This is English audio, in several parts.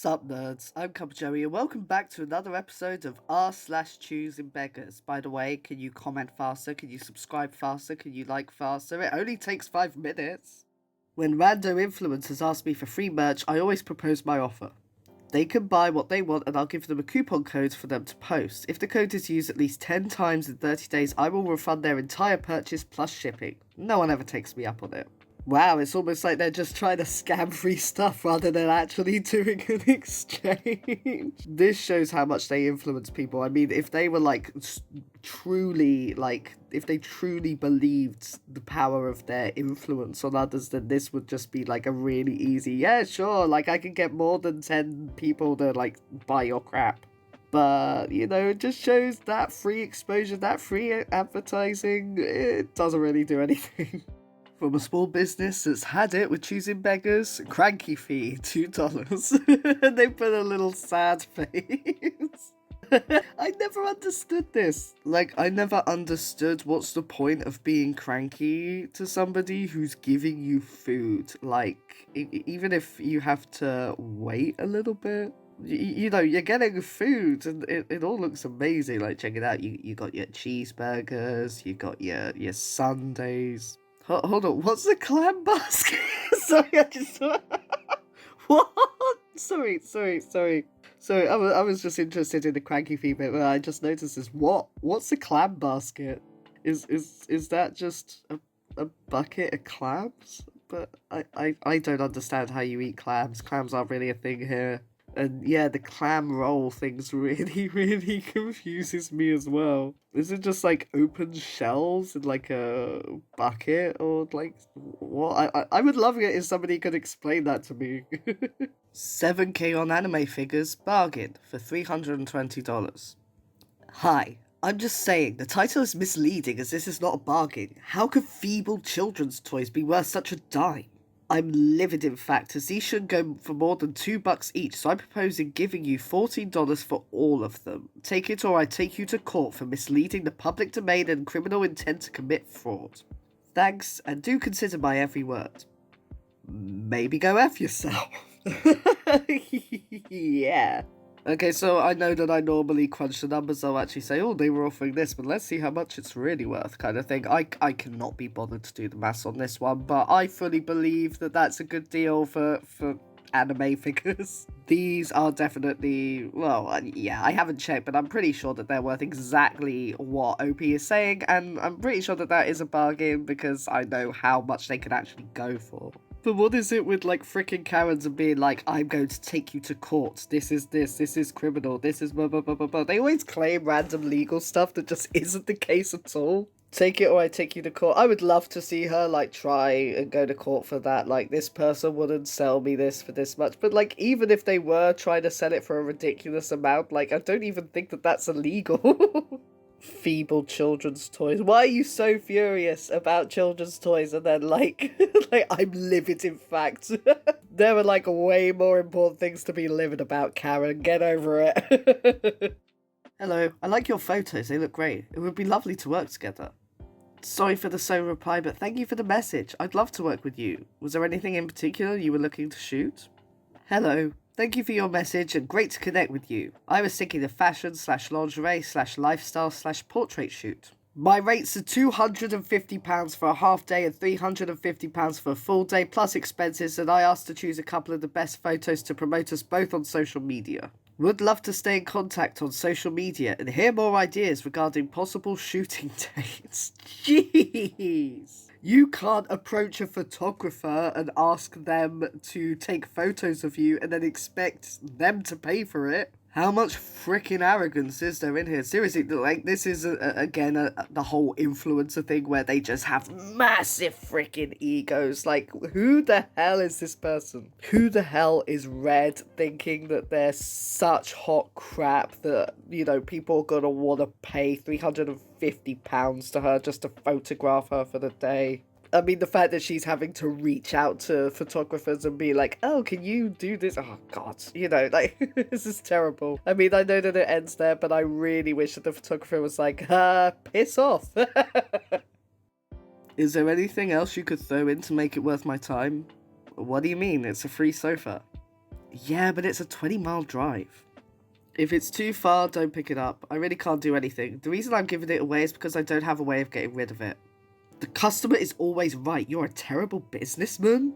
Sup nerds, I'm CuppaJoey and welcome back to another episode of r/choosingbeggars. By the way, can you comment faster? Can you subscribe faster? Can you like faster? It only takes 5 minutes. When rando influencers ask me for free merch, I always propose my offer. They can buy what they want and I'll give them a coupon code for them to post. If the code is used at least 10 times in 30 days, I will refund their entire purchase plus shipping. No one ever takes me up on it. Wow, it's almost like they're just trying to scam free stuff rather than actually doing an exchange. This shows how much they influence people. I mean, if they were if they truly believed the power of their influence on others, then this would just be like a really easy, yeah, sure, like I can get more than 10 people to like buy your crap. But, it just shows that free exposure, that free advertising, it doesn't really do anything. From a small business that's had it with choosing beggars, cranky fee, $2. And they put a little sad face. I never understood this. I never understood what's the point of being cranky to somebody who's giving you food. Even if you have to wait a little bit. You're getting food and it all looks amazing. Check it out. You got your cheeseburgers, you got your sundaes. Hold on, what's the clam basket? Sorry, I just... What? Sorry. I was just interested in the cranky feet bit, but I just noticed this. What's a clam basket? Is that just a bucket of clams? But I don't understand how you eat clams. Clams aren't really a thing here. And yeah, the clam roll thing's really, really confuses me as well. Is it just open shells in a bucket or what? I would love it if somebody could explain that to me. 7K on anime figures, bargain for $320. Hi, I'm just saying, the title is misleading as this is not a bargain. How could feeble children's toys be worth such a dime? I'm livid, in fact, as these shouldn't go for more than $2 each, so I'm proposing giving you $14 for all of them. Take it or I take you to court for misleading the public domain and criminal intent to commit fraud. Thanks, and do consider my every word. Maybe go F yourself. Yeah. Okay, so I know that I normally crunch the numbers. I'll actually say, oh, they were offering this, but let's see how much it's really worth, kind of thing. I cannot be bothered to do the maths on this one, but I fully believe that that's a good deal for anime figures. These are definitely, well, yeah, I haven't checked, but I'm pretty sure that they're worth exactly what OP is saying, and I'm pretty sure that is a bargain because I know how much they can actually go for. But what is it with freaking Karens and being I'm going to take you to court, this is criminal, this is blah blah blah blah blah. They always claim random legal stuff that just isn't the case at all. Take it or I take you to court. I would love to see her try and go to court for that. This person wouldn't sell me this for this much. But even if they were trying to sell it for a ridiculous amount, I don't even think that that's illegal. Feeble children's toys. Why are you so furious about children's toys? And then I'm livid, in fact. There are way more important things to be livid about, Karen. Get over it. Hello, I like your photos. They look great. It would be lovely to work together. Sorry for the slow reply, but thank you for the message. I'd love to work with you. Was there anything in particular you were looking to shoot? Hello. Thank you for your message and great to connect with you. I was thinking of fashion/lingerie/lifestyle/portrait shoot. My rates are £250 for a half day and £350 for a full day plus expenses, and I asked to choose a couple of the best photos to promote us both on social media. Would love to stay in contact on social media and hear more ideas regarding possible shooting dates. Jeez! You can't approach a photographer and ask them to take photos of you and then expect them to pay for it. How much freaking arrogance is there in here? Seriously, this is, again, the whole influencer thing where they just have massive freaking egos. Who the hell is this person? Who the hell is Red thinking that they're such hot crap that, people are gonna want to pay £350 to her just to photograph her for the day? I mean, the fact that she's having to reach out to photographers and be like, oh, can you do this? Oh, God, this is terrible. I mean, I know that it ends there, but I really wish that the photographer was like, piss off. Is there anything else you could throw in to make it worth my time? What do you mean? It's a free sofa. Yeah, but it's a 20-mile drive. If it's too far, don't pick it up. I really can't do anything. The reason I'm giving it away is because I don't have a way of getting rid of it. The customer is always right. You're a terrible businessman.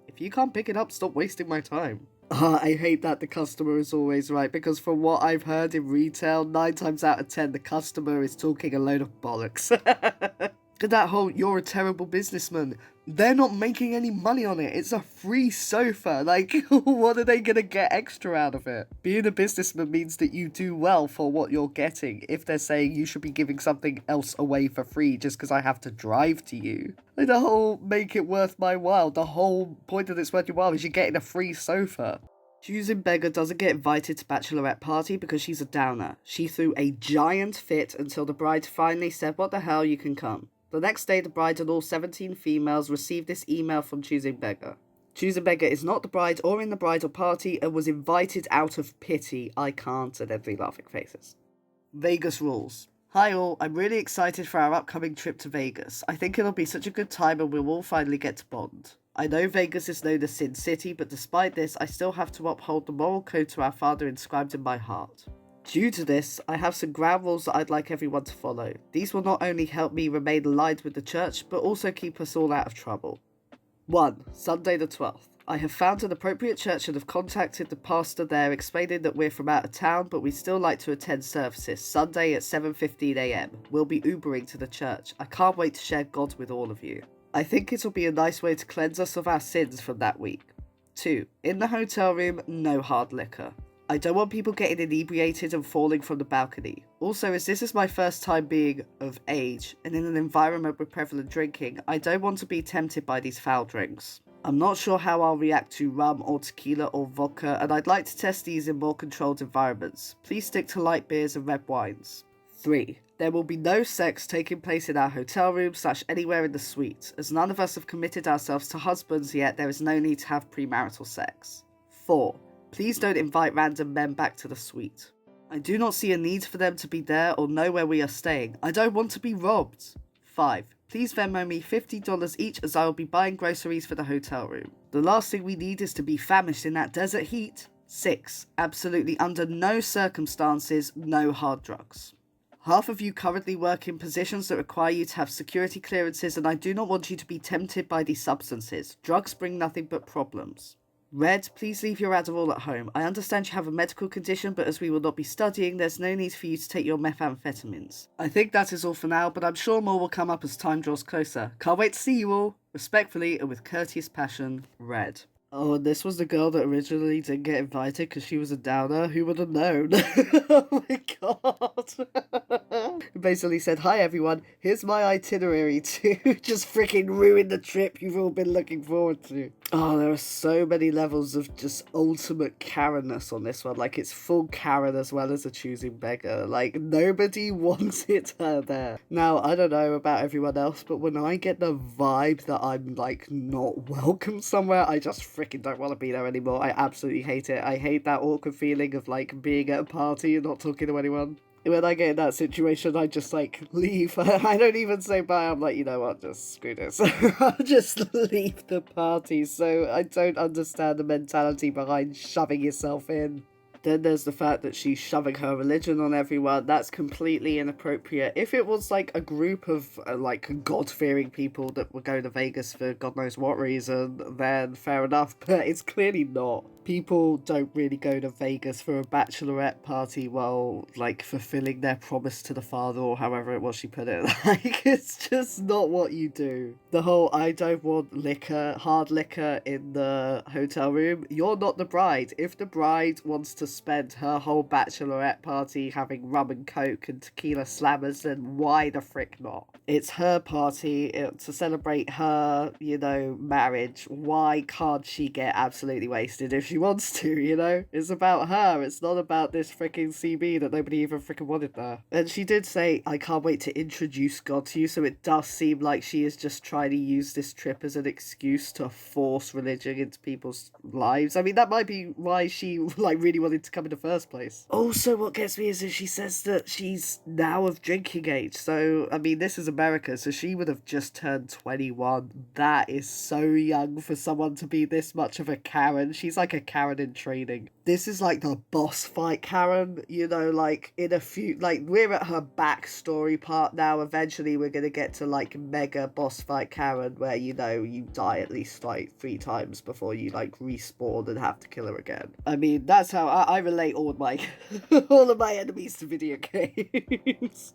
If you can't pick it up, stop wasting my time. I hate that the customer is always right, because from what I've heard in retail, 9 times out of 10, the customer is talking a load of bollocks. That whole, you're a terrible businessman. They're not making any money on it. It's a free sofa. Like, what are they going to get extra out of it? Being a businessman means that you do well for what you're getting. If they're saying you should be giving something else away for free just because I have to drive to you. Like, the whole make it worth my while. The whole point of it's worth your while is you're getting a free sofa. Choosing Beggar doesn't get invited to bachelorette party because she's a downer. She threw a giant fit until the bride finally said, what the hell, you can come. The next day, the bride and all 17 females received this email from Choosing Beggar. Choosing Beggar is not the bride or in the bridal party and was invited out of pity. I can't, and every laughing faces. Vegas rules. Hi all, I'm really excited for our upcoming trip to Vegas. I think it'll be such a good time and we'll all finally get to bond. I know Vegas is known as Sin City, but despite this, I still have to uphold the moral code to our Father inscribed in my heart. Due to this, I have some ground rules that I'd like everyone to follow. These will not only help me remain aligned with the church, but also keep us all out of trouble. 1. Sunday the 12th. I have found an appropriate church and have contacted the pastor there explaining that we're from out of town, but we still like to attend services, Sunday at 7:15 AM. We'll be Ubering to the church. I can't wait to share God with all of you. I think it'll be a nice way to cleanse us of our sins from that week. 2. In the hotel room, no hard liquor. I don't want people getting inebriated and falling from the balcony. Also, as this is my first time being of age and in an environment with prevalent drinking, I don't want to be tempted by these foul drinks. I'm not sure how I'll react to rum or tequila or vodka, and I'd like to test these in more controlled environments. Please stick to light beers and red wines. 3. There will be no sex taking place in our hotel room / anywhere in the suite. As none of us have committed ourselves to husbands yet, there is no need to have premarital sex. 4. Please don't invite random men back to the suite. I do not see a need for them to be there or know where we are staying. I don't want to be robbed. 5. Please Venmo me $50 each as I will be buying groceries for the hotel room. The last thing we need is to be famished in that desert heat. 6. Absolutely under no circumstances, no hard drugs. Half of you currently work in positions that require you to have security clearances, and I do not want you to be tempted by these substances. Drugs bring nothing but problems. Red, please leave your Adderall at home. I understand you have a medical condition, but as we will not be studying, there's no need for you to take your methamphetamines. I think that is all for now, but I'm sure more will come up as time draws closer. Can't wait to see you all. Respectfully and with courteous passion, Red. Oh, and this was the girl that originally didn't get invited because she was a downer. Who would have known? Oh my god. Basically said, hi everyone, here's my itinerary to just freaking ruin the trip you've all been looking forward to. Oh, there are so many levels of just ultimate Karen-ness on this one. Like, it's full Karen as well as a choosing beggar. Like, nobody wanted her there. Now, I don't know about everyone else, but when I get the vibe that I'm, like, not welcome somewhere, I just freaking don't want to be there anymore. I absolutely hate it. I hate that awkward feeling of, like, being at a party and not talking to anyone. When I get in that situation, I just, like, leave. I don't even say bye. I'm like, you know what, just screw this. I'll just leave the party. So I don't understand the mentality behind shoving yourself in. Then there's the fact that she's shoving her religion on everyone. That's completely inappropriate. If it was, like, a group of, like, God-fearing people that were going to Vegas for God knows what reason, then fair enough. But it's clearly not. People don't really go to Vegas for a bachelorette party while, like, fulfilling their promise to the father, or however it was she put it. Like, it's just not what you do. The whole, I don't want liquor, hard liquor in the hotel room. You're not the bride. If the bride wants to spend her whole bachelorette party having rum and coke and tequila slammers, then why the frick not? It's her party to celebrate her, you know, marriage. Why can't she get absolutely wasted if she wants to, you know? It's about her. It's not about this freaking CB that nobody even freaking wanted there. And she did say, I can't wait to introduce God to you, so it does seem like she is just trying to use this trip as an excuse to force religion into people's lives. I mean, that might be why she, like, really wanted to come in the first place. Also, what gets me is that she says that she's now of drinking age. So, I mean, this is America, so she would have just turned 21. That is so young for someone to be this much of a Karen. She's like a a Karen in training. This is like the boss fight Karen, you know, like in a few, like we're at her backstory part now. Eventually we're going to get to like mega boss fight Karen where, you know, you die at least like 3 times before you like respawn and have to kill her again. I mean, that's how I relate all of my, all of my enemies to video games.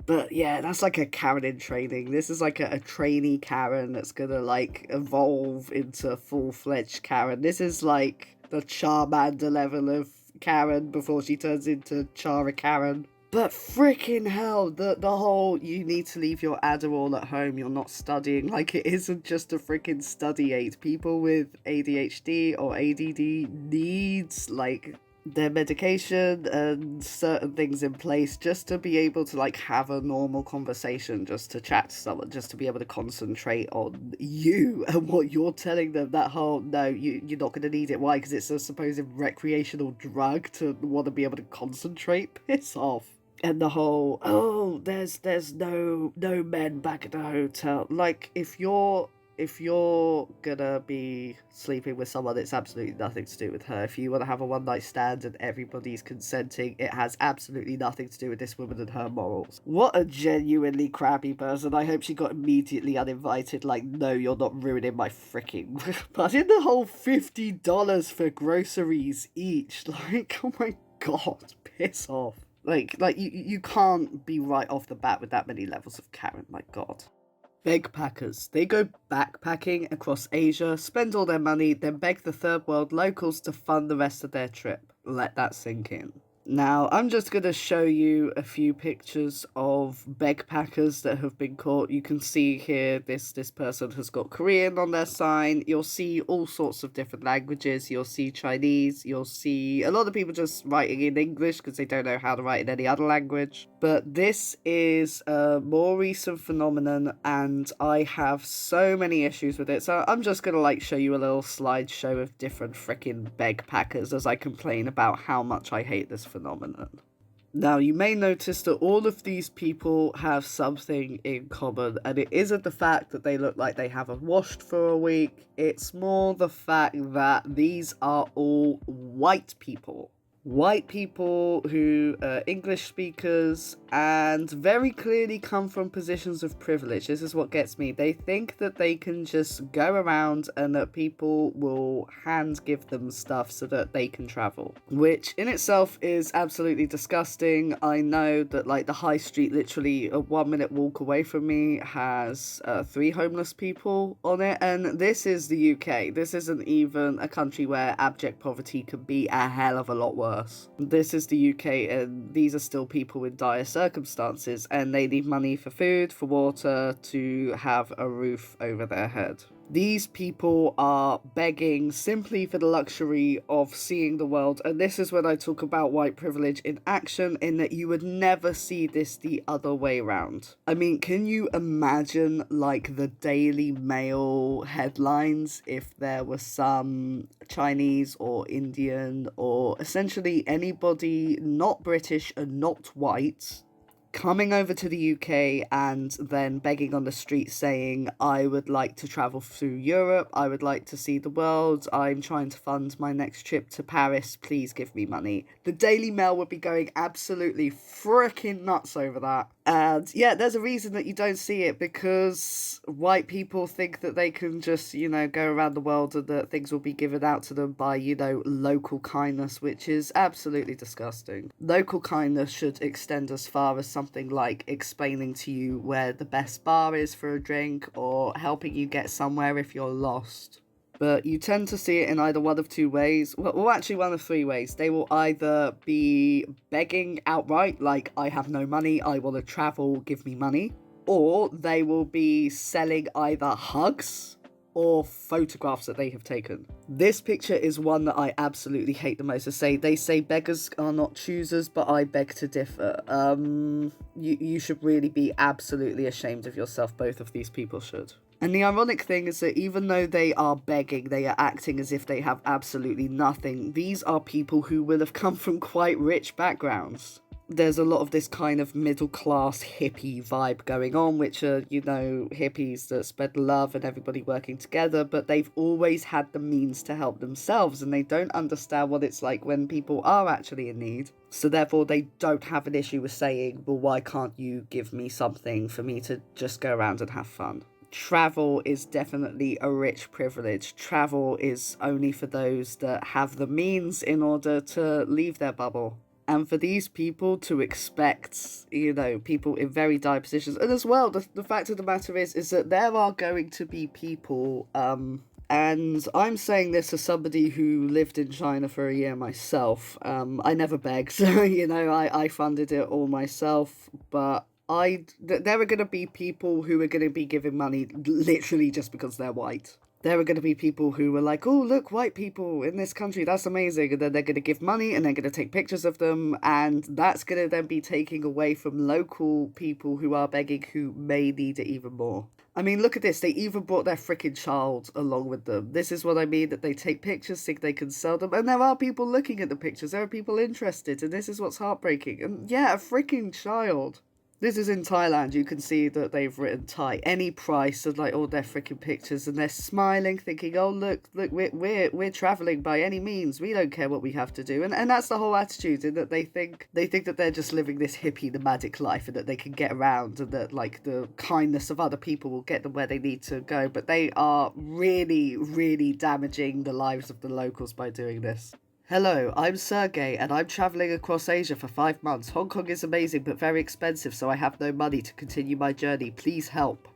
But yeah, that's like a Karen in training. This is like a trainee Karen that's gonna like evolve into full-fledged Karen. This is like the Charmander level of Karen before she turns into Chara Karen. But freaking hell, the whole you need to leave your Adderall at home, you're not studying, like it isn't just a freaking study aid. People with ADHD or ADD needs like their medication and certain things in place just to be able to like have a normal conversation, just to chat to someone, just to be able to concentrate on you and what you're telling them. That whole no, you're not going to need it. Why? Because it's a supposed recreational drug to want to be able to concentrate. Piss off. And the whole there's no men back at the hotel. Like if you're gonna be sleeping with someone, it's absolutely nothing to do with her. If you want to have a one-night stand and everybody's consenting, it has absolutely nothing to do with this woman and her morals. What a genuinely crappy person. I hope she got immediately uninvited. Like, no, you're not ruining my freaking... But in the whole $50 for groceries each, like, oh my god, piss off. Like you can't be right off the bat with that many levels of Karen, my god. Begpackers. They go backpacking across Asia, spend all their money, then beg the third world locals to fund the rest of their trip. Let that sink in. Now, I'm just going to show you a few pictures of begpackers that have been caught. You can see here this person has got Korean on their sign. You'll see all sorts of different languages. You'll see Chinese. You'll see a lot of people just writing in English because they don't know how to write in any other language. But this is a more recent phenomenon and I have so many issues with it. So I'm just going to like show you a little slideshow of different freaking begpackers as I complain about how much I hate this phenomenon. Now, you may notice that all of these people have something in common, and it isn't the fact that they look like they haven't washed for a week, it's more the fact that these are all white people. White people who are English speakers and very clearly come from positions of privilege. This is what gets me. They think that they can just go around and that people will hand give them stuff so that they can travel, which in itself is absolutely disgusting. I know that like the high street literally a 1-minute walk away from me has 3 homeless people on it, and this is the UK. This isn't even a country where abject poverty can be a hell of a lot worse. This is the UK and these are still people in dire circumstances and they need money for food, for water, to have a roof over their head. These people are begging simply for the luxury of seeing the world, and this is when I talk about white privilege in action, in that you would never see this the other way around. I mean, can you imagine like the Daily Mail headlines if there was some Chinese or Indian or essentially anybody not British and not white coming over to the UK and then begging on the street saying, I would like to travel through Europe, I would like to see the world, I'm trying to fund my next trip to Paris, please give me money. The Daily Mail would be going absolutely freaking nuts over that. And yeah, there's a reason that you don't see it, because white people think that they can just, you know, go around the world and that things will be given out to them by, you know, local kindness, which is absolutely disgusting. Local kindness should extend as far as something like explaining to you where the best bar is for a drink or helping you get somewhere if you're lost. But you tend to see it in either one of 2 ways. Well, actually one of 3 ways. They will either be begging outright, like, I have no money, I want to travel, give me money. Or they will be selling either hugs or photographs that they have taken. This picture is one that I absolutely hate the most. They say beggars are not choosers, but I beg to differ. You should really be absolutely ashamed of yourself. Both of these people should. And the ironic thing is that even though they are begging, they are acting as if they have absolutely nothing. These are people who will have come from quite rich backgrounds. there's a lot of this kind of middle-class hippie vibe going on, which are, hippies that spread love and everybody working together, but they've always had the means to help themselves, and they don't understand what it's like when people are actually in need. So therefore, they don't have an issue with saying, well, why can't you give me something for me to just go around and have fun? Travel is definitely a rich privilege. Travel is only for those that have the means in order to leave their bubble. And for these people to expect, people in very dire positions, and as well, the fact of the matter is that there are going to be people, and I'm saying this as somebody who lived in China for a year myself. I never begged, so, I funded it all myself, but there are going to be people who are going to be giving money literally just because they're white. There are going to be people who are like, oh, look, white people in this country, that's amazing. And then they're going to give money and they're going to take pictures of them. And that's going to then be taking away from local people who are begging, who may need it even more. I mean, look at this. They even brought their freaking child along with them. This is what I mean, that they take pictures, think they can sell them. And there are people looking at the pictures. There are people interested. And this is what's heartbreaking. And yeah, a freaking child. This is in Thailand. You can see that they've written Thai any price of like all their freaking pictures, and they're smiling, thinking, "Oh look, we're traveling by any means. We don't care what we have to do." And that's the whole attitude, in that they think that they're just living this hippie nomadic life, and that they can get around, and that like the kindness of other people will get them where they need to go. But they are really, really damaging the lives of the locals by doing this. Hello, I'm Sergey, and I'm travelling across Asia for 5 months. Hong Kong is amazing but very expensive, so I have no money to continue my journey. Please help.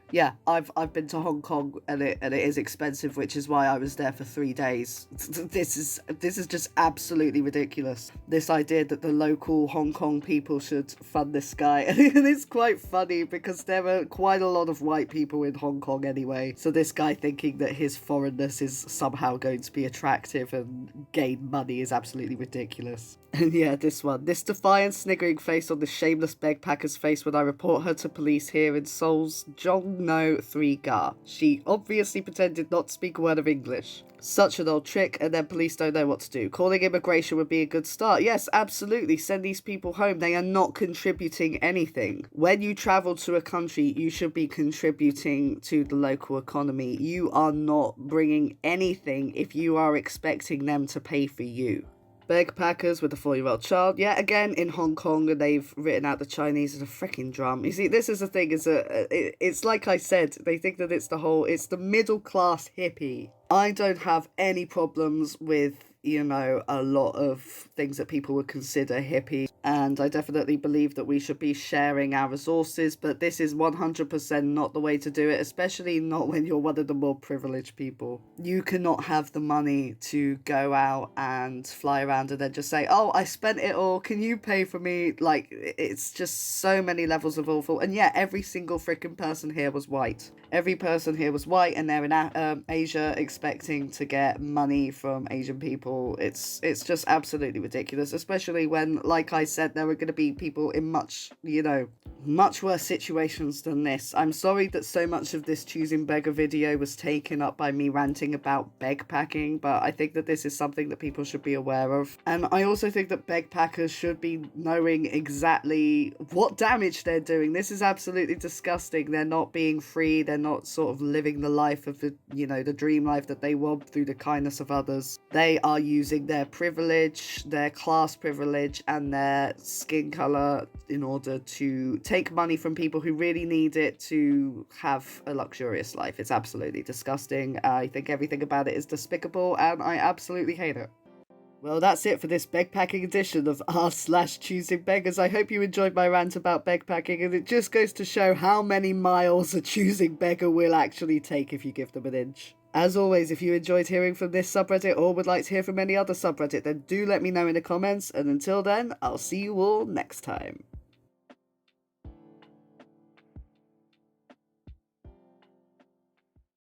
Yeah, I've been to Hong Kong, and it is expensive, which is why I was there for 3 days. This is just absolutely ridiculous. This idea that the local Hong Kong people should fund this guy, and it's quite funny because there are quite a lot of white people in Hong Kong anyway. So this guy thinking that his foreignness is somehow going to be attractive and gain money is absolutely ridiculous. And yeah, this defiant, sniggering face on the shameless begpacker's face when I report her to police here in Seoul's Jongno 3 Ga. She obviously pretended not to speak a word of English. Such an old trick, and then police don't know what to do. Calling immigration would be a good start. Yes, absolutely, send these people home. They are not contributing anything. When you travel to a country, you should be contributing to the local economy. You are not bringing anything if you are expecting them to pay for you. Begpackers with a 4-year-old child. Yeah, again, in Hong Kong, and they've written out the Chinese as a freaking drum. You see, this is the thing, it's like I said, they think that it's the middle-class hippie. I don't have any problems with, a lot of things that people would consider hippie, and I definitely believe that we should be sharing our resources, but this is 100% not the way to do it, especially not when you're one of the more privileged people. You cannot have the money to go out and fly around and then just say, oh, I spent it all, can you pay for me? Like, it's just so many levels of awful. And yeah, every single freaking person here was white. Every person here was white, and they're in Asia expecting to get money from Asian people. It's just absolutely ridiculous, especially when, like I said, there are going to be people in much worse situations than this. I'm sorry that so much of this Choosing Beggar video was taken up by me ranting about begpacking, but I think that this is something that people should be aware of. And I also think that begpackers should be knowing exactly what damage they're doing. This is absolutely disgusting. They're not being free. They're not sort of living the life of the dream life that they want through the kindness of others. They are using their privilege, their class privilege, and their skin color in order to take money from people who really need it to have a luxurious life. It's absolutely disgusting. I think everything about it is despicable, and I absolutely hate it. Well, that's it for this begpacking edition of r/Choosing Beggars. I hope you enjoyed my rant about begpacking, and it just goes to show how many miles a choosing beggar will actually take if you give them an inch. As always, if you enjoyed hearing from this subreddit or would like to hear from any other subreddit, then do let me know in the comments, and until then, I'll see you all next time.